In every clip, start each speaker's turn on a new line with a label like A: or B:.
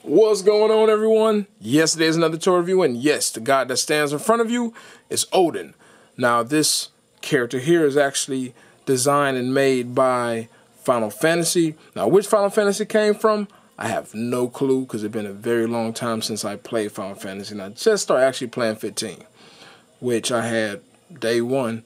A: What's going on, everyone? Yes, there's another toy review, and yes, the god that stands in front of you is Odin. Now, this character here is actually designed and made by Final Fantasy. Now, which Final Fantasy came from, I have no clue, because it's been a very long time since I played Final Fantasy, and I just started actually playing 15, which I had day one,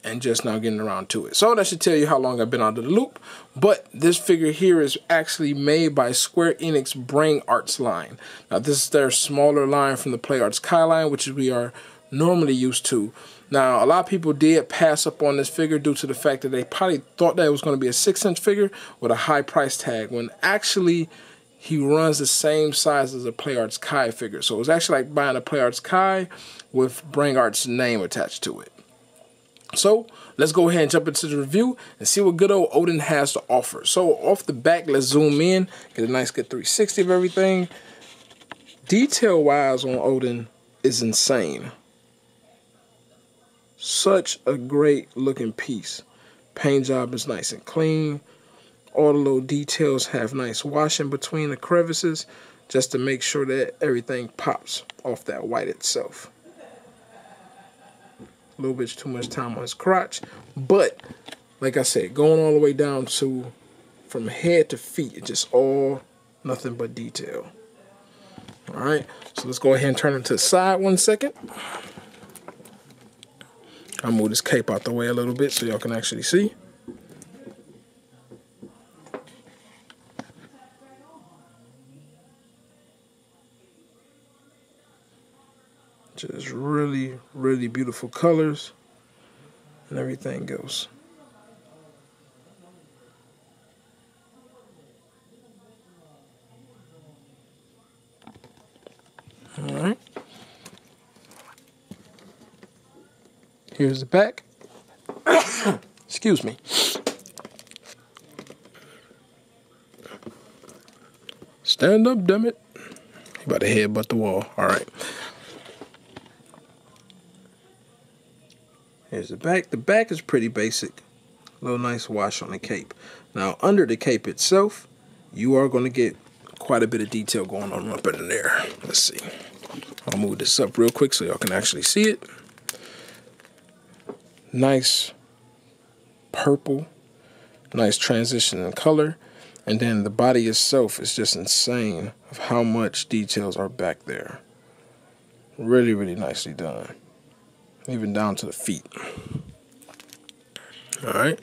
A: and just now getting around to it. So that should tell you how long I've been out of the loop. But this figure here is actually made by Square Enix Brain Arts line. Now this is their smaller line from the Play Arts Kai line, which we are normally used to. Now a lot of people did pass up on this figure due to the fact that they probably thought that it was going to be a 6-inch figure with a high price tag, when actually he runs the same size as a Play Arts Kai figure. So it's actually like buying a Play Arts Kai with Brain Arts name attached to it. So let's go ahead and jump into the review and see what good old Odin has to offer. So off the back, let's zoom in, get a nice good 360 of everything. Detail wise on Odin is insane. Such a great looking piece. Paint job is nice and clean. All the little details have nice washing between the crevices just to make sure that everything pops off that white itself. A little bit too much time on his crotch, but like I said, going all the way down to from head to feet, it's just all nothing but detail. All right, so let's go ahead and turn it to the side 1 second. I'll move this cape out the way a little bit so y'all can actually see. Just really, really beautiful colors and everything else. All right. Here's the back. Excuse me. Stand up, damn it. You about to headbutt the wall. All right. Here's the back. The back is pretty basic. A little nice wash on the cape. Now, under the cape itself, you are going to get quite a bit of detail going on up in there. Let's see. I'll move this up real quick so y'all can actually see it. Nice purple. Nice transition in color. And then the body itself is just insane of how much details are back there. Really, really nicely done. Even down to the feet. Alright.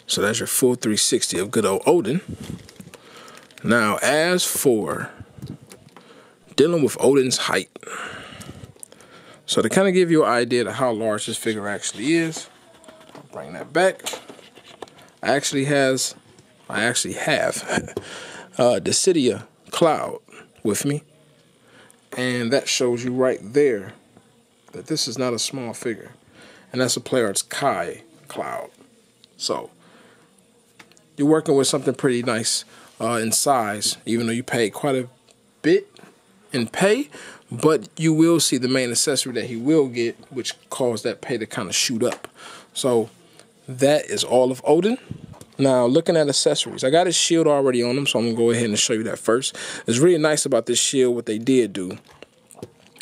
A: So that's your full 360 of good old Odin. Now, as for dealing with Odin's height. So to kind of give you an idea of how large this figure actually is, I'll bring that back. I actually have Dissidia Cloud with me. And that shows you right there that this is not a small figure, and that's a Play Arts Kai Cloud. So you're working with something pretty nice in size, even though you paid quite a bit in pay, but you will see the main accessory that he will get, which caused that pay to kind of shoot up. So that is all of Odin. Now, looking at accessories, I got his shield already on him, so I'm gonna go ahead and show you that first. It's really nice about this shield, what they did do,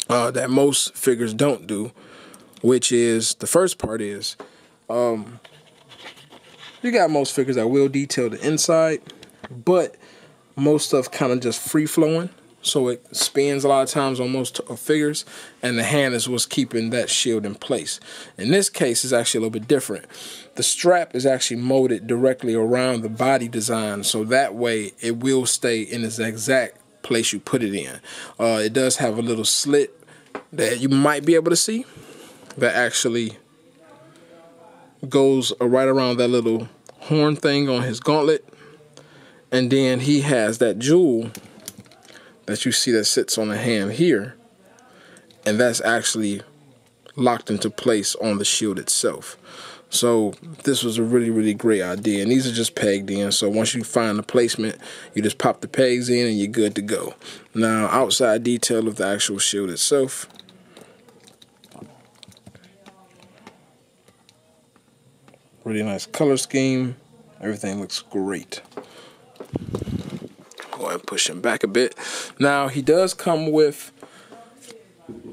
A: that most figures don't do, which is, the first part is, you got most figures that will detail the inside, but most stuff kind of just free-flowing, so it spins a lot of times on most figures, and the hand is what's keeping that shield in place. In this case, it's actually a little bit different. The strap is actually molded directly around the body design, so that way it will stay in its exact place you put it in. It does have a little slit that you might be able to see that actually goes right around that little horn thing on his gauntlet, and then he has that jewel that you see that sits on the hand here, and that's actually locked into place on the shield itself. So this was a really, really great idea, and these are just pegged in, so once you find the placement, you just pop the pegs in and you're good to go. Now, outside detail of the actual shield itself. Really nice color scheme. Everything looks great. Go ahead and push him back a bit. Now, he does come with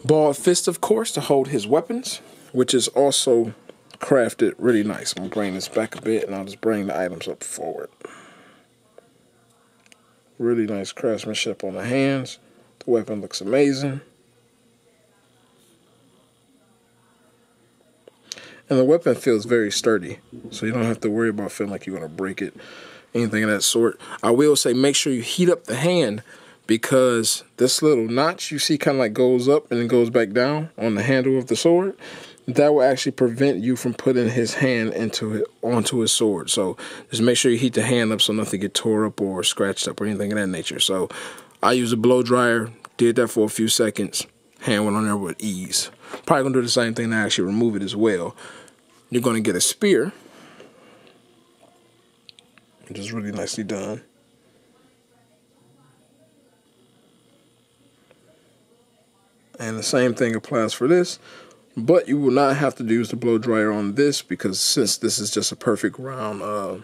A: balled fist, of course, to hold his weapons, which is also crafted really nice. I'm going to bring this back a bit, and I'll just bring the items up forward. Really nice craftsmanship on the hands. The weapon looks amazing. And the weapon feels very sturdy, so you don't have to worry about feeling like you're going to break it, anything of that sort. I will say make sure you heat up the hand, because this little notch you see kind of like goes up and then goes back down on the handle of the sword. That will actually prevent you from putting his hand onto his sword. So just make sure you heat the hand up so nothing get tore up or scratched up or anything of that nature. So I use a blow dryer, did that for a few seconds, hand went on there with ease. Probably gonna do the same thing to actually remove it as well. You're gonna get a spear, which is really nicely done. And the same thing applies for this, but you will not have to use the blow dryer on this, because since this is just a perfect round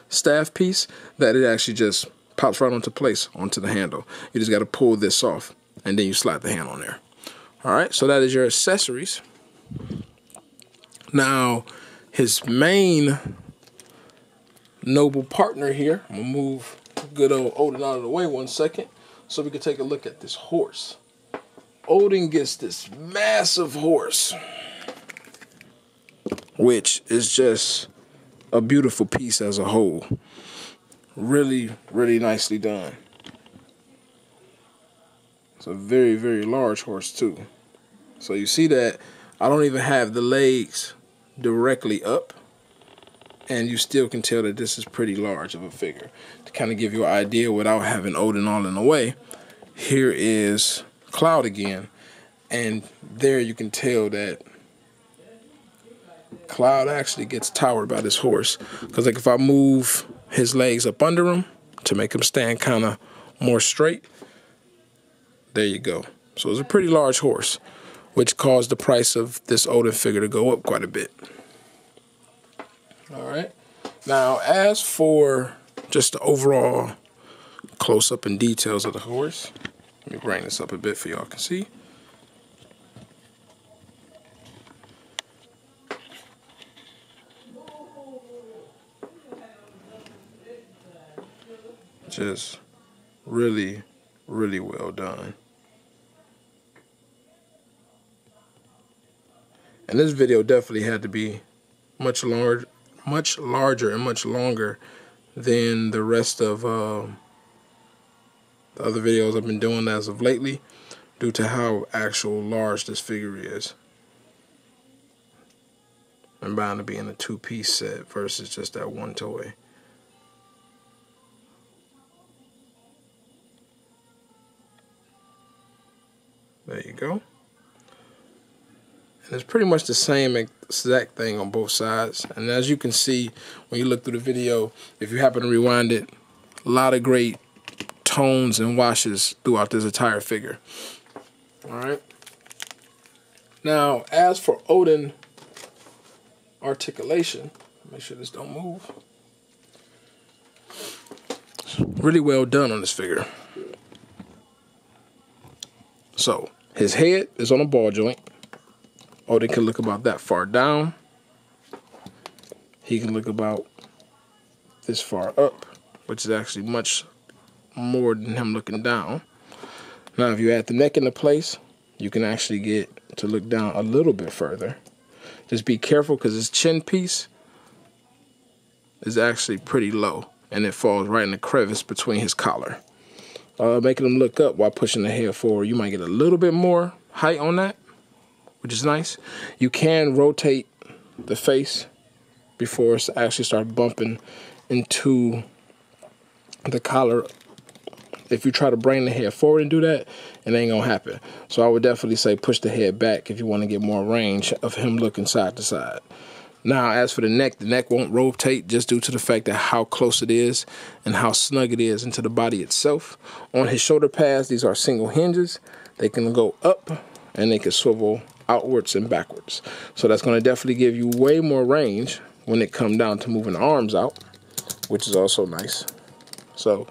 A: staff piece, that it actually just pops right onto place onto the handle. You just got to pull this off, and then you slide the hand on there. All right, so that is your accessories. Now, his main noble partner here, I'm gonna move good old Odin out of the way 1 second so we can take a look at this horse. Odin gets this massive horse, which is just a beautiful piece as a whole. Really, really nicely done. It's a very, very large horse too. So you see that I don't even have the legs directly up, and you still can tell that this is pretty large of a figure. To kind of give you an idea without having Odin all in the way, here is Cloud again, and there you can tell that Cloud actually gets towered by this horse, because like if I move his legs up under him to make him stand kind of more straight, there you go. So it's a pretty large horse, which caused the price of this Odin figure to go up quite a bit. All right. Now, as for just the overall close-up and details of the horse, let me bring this up a bit for y'all can see. Just really, really well done. And this video definitely had to be much larger and much longer than the rest of the other videos I've been doing as of lately, due to how actual large this figure is. I'm bound to be in a two-piece set versus just that one toy. There you go. And it's pretty much the same exact thing on both sides. And as you can see, when you look through the video, if you happen to rewind it, a lot of great tones and washes throughout this entire figure. All right. Now, as for Odin articulation, make sure this don't move. Really well done on this figure. So, his head is on a ball joint. Odin can look about that far down. He can look about this far up, which is actually much more than him looking down. Now, if you add the neck into place, you can actually get to look down a little bit further. Just be careful, because his chin piece is actually pretty low, and it falls right in the crevice between his collar. Making him look up while pushing the head forward, you might get a little bit more height on that, which is nice. You can rotate the face before it actually starts bumping into the collar. If you try to bring the head forward and do that, it ain't gonna happen. So I would definitely say push the head back if you want to get more range of him looking side to side. Now, as for the neck won't rotate just due to the fact that how close it is and how snug it is into the body itself. On his shoulder pads, these are single hinges. They can go up and they can swivel outwards and backwards. So that's going to definitely give you way more range when it comes down to moving the arms out, which is also nice. So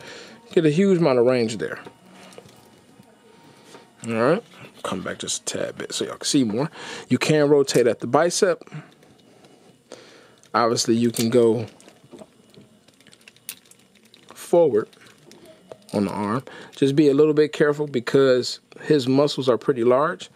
A: you Get a huge amount of range there. All right, come back just a tad bit so y'all can see more. You can rotate at the bicep. Obviously, you can go forward on the arm. Just be a little bit careful because his muscles are pretty large,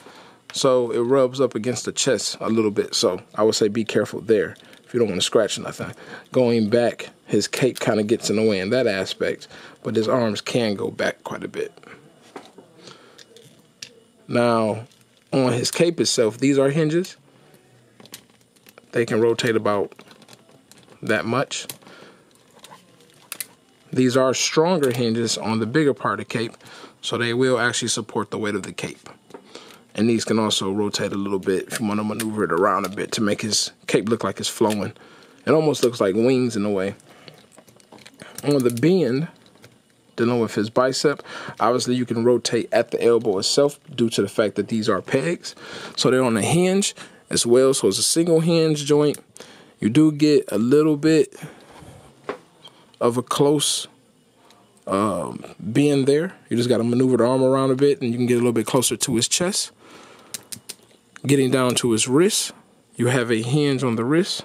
A: so it rubs up against the chest a little bit. So I would say be careful there if you don't want to scratch nothing. Going back, his cape kind of gets in the way in that aspect, but his arms can go back quite a bit. Now, on his cape itself, these are hinges. They can rotate about that much. These are stronger hinges on the bigger part of the cape, so they will actually support the weight of the cape. And these can also rotate a little bit if you want to maneuver it around a bit to make his cape look like it's flowing. It almost looks like wings in a way. On the bend, dealing with his bicep, obviously you can rotate at the elbow itself due to the fact that these are pegs. So they're on a hinge as well, so it's a single hinge joint. You do get a little bit of a close bend there. You just got to maneuver the arm around a bit and you can get a little bit closer to his chest. Getting down to his wrist, you have a hinge on the wrist,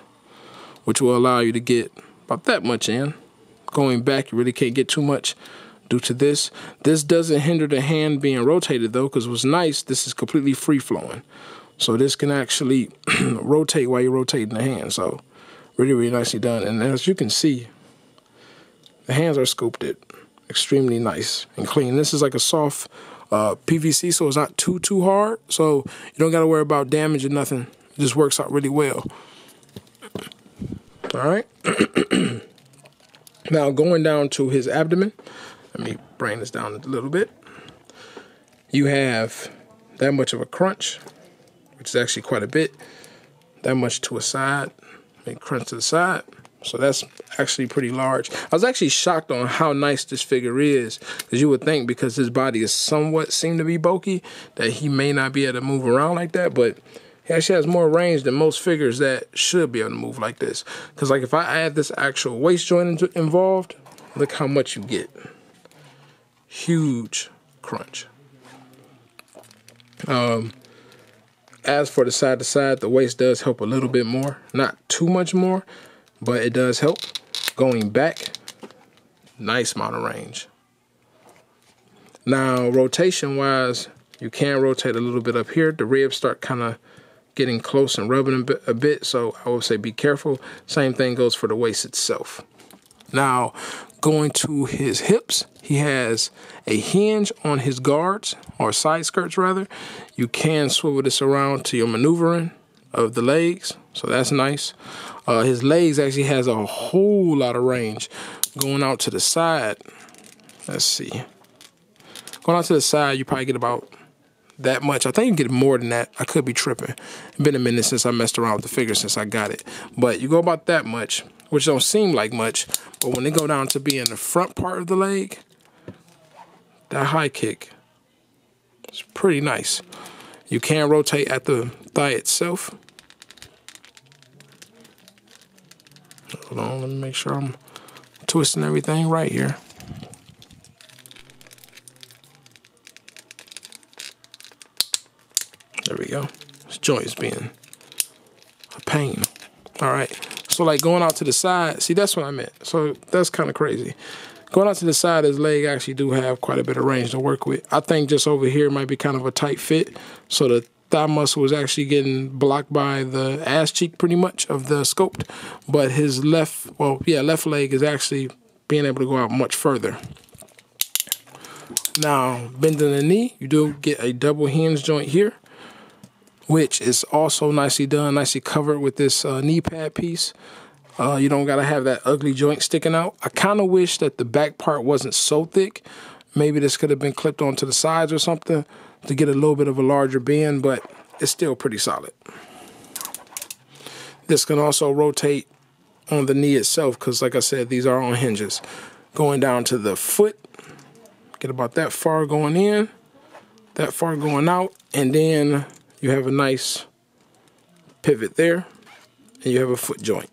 A: which will allow you to get about that much in. Going back, you really can't get too much due to this. This doesn't hinder the hand being rotated though, because what's nice, this is completely free flowing. So this can actually rotate while you're rotating the hand. So really, really nicely done. And as you can see, the hands are sculpted extremely nice and clean. This is like a soft PVC, so it's not too hard. So you don't got to worry about damage or nothing. It just works out really well. All right. Now going down to his abdomen. Let me bring this down a little bit. You have that much of a crunch, which is actually quite a bit. That much to a side. Maybe crunch to the side. So that's actually pretty large. I was actually shocked on how nice this figure is, because you would think because his body is somewhat seem to be bulky that he may not be able to move around like that, but he actually has more range than most figures that should be able to move like this. Because like if I add this actual waist joint involved, look how much you get. Huge crunch. As for the side to side, the waist does help a little bit more. Not too much more, but it does help. Going back, nice amount of range. Now, rotation-wise, you can rotate a little bit up here. The ribs start kind of getting close and rubbing a bit, so I would say be careful. Same thing goes for the waist itself. Now, going to his hips, he has a hinge on his guards, or side skirts rather. You can swivel this around to your maneuvering of the legs, so that's nice. His legs actually has a whole lot of range. Going out to the side, let's see. Going out to the side, you probably get about that much. I think you get more than that. I could be tripping. It's been a minute since I messed around with the figure since I got it. But you go about that much, which don't seem like much. But when they go down to being the front part of the leg, that high kick is pretty nice. You can rotate at the thigh itself. Hold on, let me make sure I'm twisting everything right here. There we go. This joint is being a pain. All right. So like going out to the side, see, that's what I meant. So that's kind of crazy. Going out to the side, his leg actually do have quite a bit of range to work with. I think just over here might be kind of a tight fit. So the thigh muscle was actually getting blocked by the ass cheek pretty much of the sculpt. But his left leg is actually being able to go out much further. Now, bending the knee, you do get a double hinge joint here, which is also nicely done, nicely covered with this knee pad piece. You don't got to have that ugly joint sticking out. I kind of wish that the back part wasn't so thick. Maybe this could have been clipped onto the sides or something to get a little bit of a larger bend, but it's still pretty solid. This can also rotate on the knee itself because, like I said, these are on hinges. Going down to the foot, get about that far going in, that far going out, and then you have a nice pivot there, and you have a foot joint.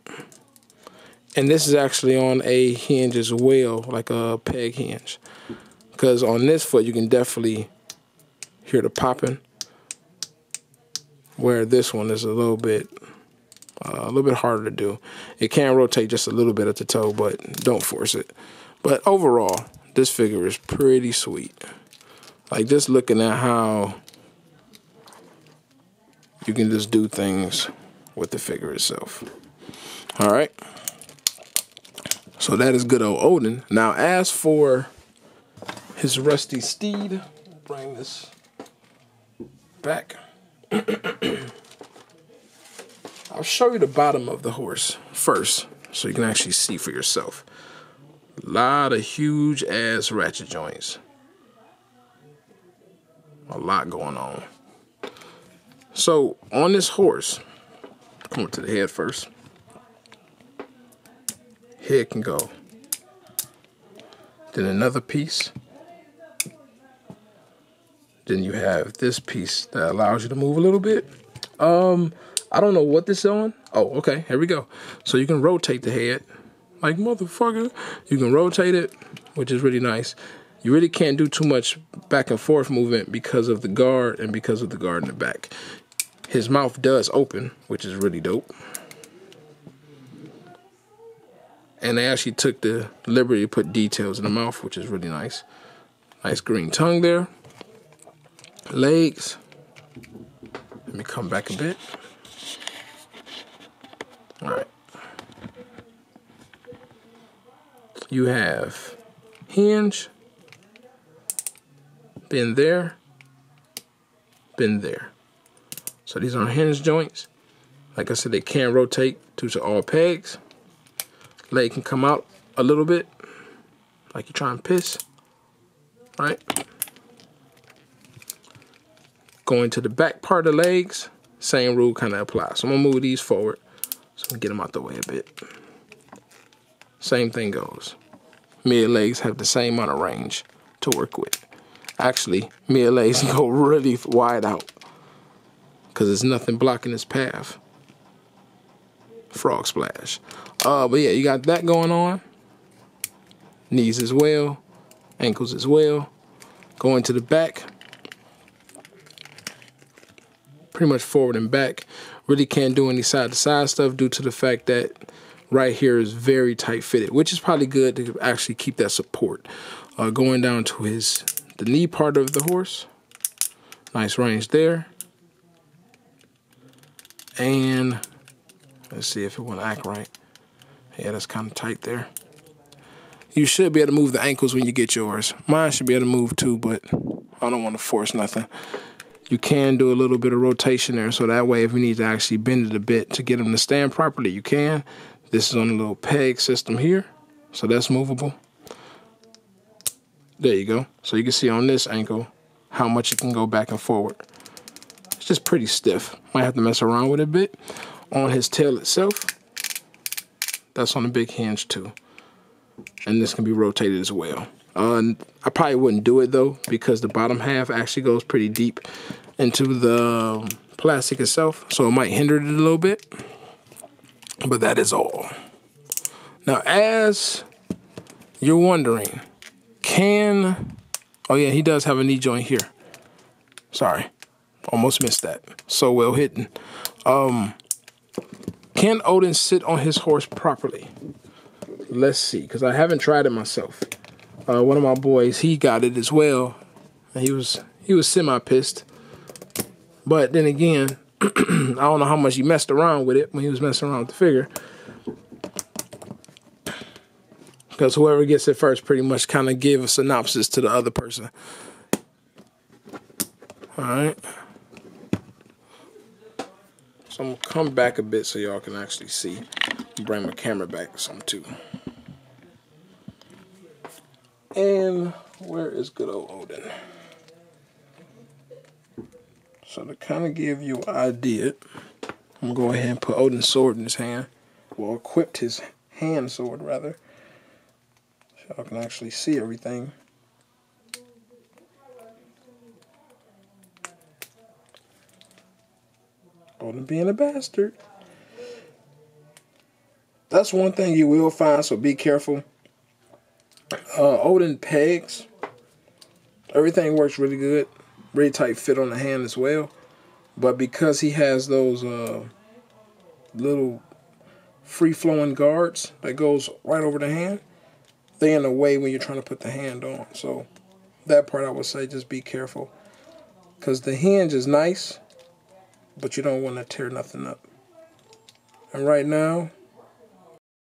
A: And this is actually on a hinge as well, like a peg hinge. because on this foot you can definitely hear the popping, where this one is a little bit harder to do. It can rotate just a little bit at the toe, but don't force it. But overall, this figure is pretty sweet. Like, just looking at how you can just do things with the figure itself. All right. So that is good old Odin. Now, as for his rusty steed, bring this back. I'll show you the bottom of the horse first so you can actually see for yourself. A lot of huge ass ratchet joints. A lot going on. So on this horse, come to the head first. Head can go. Then another piece. Then you have this piece that allows you to move a little bit. I don't know what this is on. Oh, okay, here we go. So you can rotate the head. Like, motherfucker. You can rotate it, which is really nice. You really can't do too much back and forth movement because of the guard and because of the guard in the back. His mouth does open, which is really dope. And they actually took the liberty to put details in the mouth, which is really nice. Nice green tongue there. Legs. Let me come back a bit. All right. You have hinge, been there, been there. So these are hinge joints. Like I said, they can rotate due to all pegs. Leg can come out a little bit, like you're trying to piss, right? Going to the back part of the legs, same rule kind of applies. So I'm gonna move these forward so I can get them out the way a bit. Same thing goes. Mid legs have the same amount of range to work with. Actually, mid legs go really wide out because there's nothing blocking this path. Frog splash. But yeah, you got that going on. Knees as well. Ankles as well. Going to the back. Pretty much forward and back. Really can't do any side-to-side stuff due to the fact that right here is very tight fitted, which is probably good to actually keep that support. Going down to the knee part of the horse. Nice range there. And let's see if it want to act right. Yeah, that's kind of tight there. You should be able to move the ankles when you get yours. Mine should be able to move too, but I don't want to force nothing. You can do a little bit of rotation there, so that way if you need to actually bend it a bit to get them to stand properly, you can. This is on a little peg system here, so that's movable. There you go. So you can see on this ankle how much it can go back and forward. It's just pretty stiff. Might have to mess around with it a bit. On his tail itself, that's on a big hinge too. And this can be rotated as well. I probably wouldn't do it though, because the bottom half actually goes pretty deep into the plastic itself, so it might hinder it a little bit. But that is all. Now, as you're wondering, oh yeah, he does have a knee joint here. Sorry, almost missed that. So well hidden. Can Odin sit on his horse properly? Let's see, because I haven't tried it myself. One of my boys, he got it as well. And he was semi-pissed. But then again, I don't know how much he messed around with it when he was messing around with the figure. Because whoever gets it first pretty much kind of give a synopsis to the other person. All right. So I'm going to come back a bit so y'all can actually see. Bring my camera back some too. And where is good old Odin? So to kind of give you an idea, I'm going to go ahead and put Odin's sword in his hand. Well, equipped his hand sword, rather. So y'all can actually see everything. Odin being a bastard. That's one thing you will find, so be careful. Odin pegs Everything works really good. Really tight fit on the hand as well. But because he has those little free-flowing guards that goes right over the hand, they in the way when you're trying to put the hand on. So that part I would say just be careful. Because the hinge is nice, but you don't want to tear nothing up. And right now,